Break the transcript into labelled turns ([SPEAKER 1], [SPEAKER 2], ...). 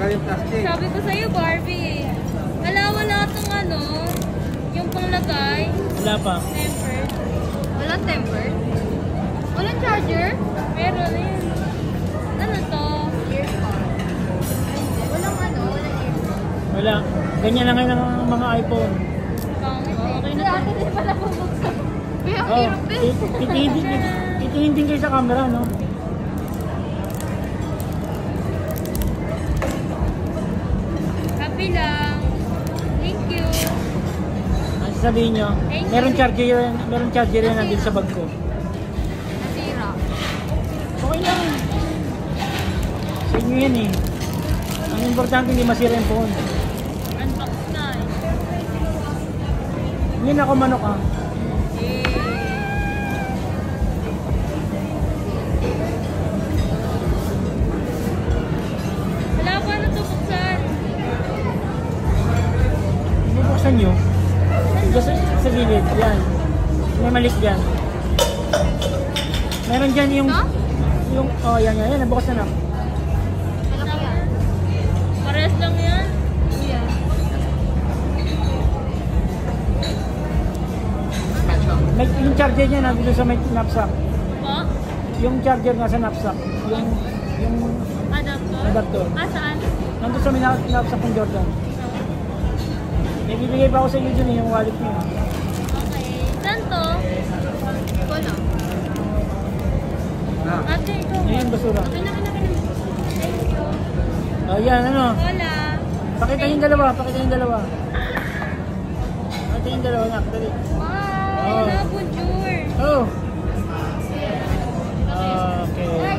[SPEAKER 1] Tagal yung plastic.
[SPEAKER 2] Sabi ko sa'yo, Barbie. Wala itong ano, yung panglagay.
[SPEAKER 3] Wala pa.
[SPEAKER 2] Tempered. Walang tempered? Walang charger? Meron yun. Ano to? Earphone. Walang ano, walang earphone.
[SPEAKER 3] Wala. Ganyan lang ngayon ang mga iPhone.
[SPEAKER 2] Okay na. Ate din pala bubuksan. Kaya ang
[SPEAKER 3] Oh,
[SPEAKER 2] hirap din.
[SPEAKER 3] Itingin kayo sa camera, no?
[SPEAKER 2] Happy lang. Thank you.
[SPEAKER 3] Ano sasabihin nyo? Meron charger yan nandito sa bag ko.
[SPEAKER 2] Nasira.
[SPEAKER 3] Okay lang. Sa inyo yan eh. Ang importante hindi masira yung phone.
[SPEAKER 2] Unbox na eh.
[SPEAKER 3] Hindi na ako manok ah.
[SPEAKER 2] Wala pa na ito buksan.
[SPEAKER 3] Bubuksan nyo. Just sa gilid. Yan. May malik dyan. Meron dyan yung...
[SPEAKER 2] Ito?
[SPEAKER 3] Yung... Oh, yan. Nabuksan na.
[SPEAKER 2] Malaki yan. Parehas lang yan? Yeah.
[SPEAKER 3] Yung charger niya nandito sa may knapsack.
[SPEAKER 2] Po?
[SPEAKER 3] Yung charger nga sa knapsack. Yung
[SPEAKER 2] Adapter?
[SPEAKER 3] adapter.
[SPEAKER 2] Saan?
[SPEAKER 3] Nandito sa may knapsack ng Jordan. May bibigay pa ako sa iyo dun yung wallet niya.
[SPEAKER 2] Okay. Saan to? Wala. Ate, ikaw.
[SPEAKER 3] Ayan, basura.
[SPEAKER 2] Okay na. Thank you.
[SPEAKER 3] Oh, yan, ano?
[SPEAKER 2] Wala.
[SPEAKER 3] Pakita yung dalawa. Pakita yung dalawa na. Dali.
[SPEAKER 2] Wow.
[SPEAKER 3] Oh.
[SPEAKER 2] Bonjour.
[SPEAKER 3] Oh. Okay.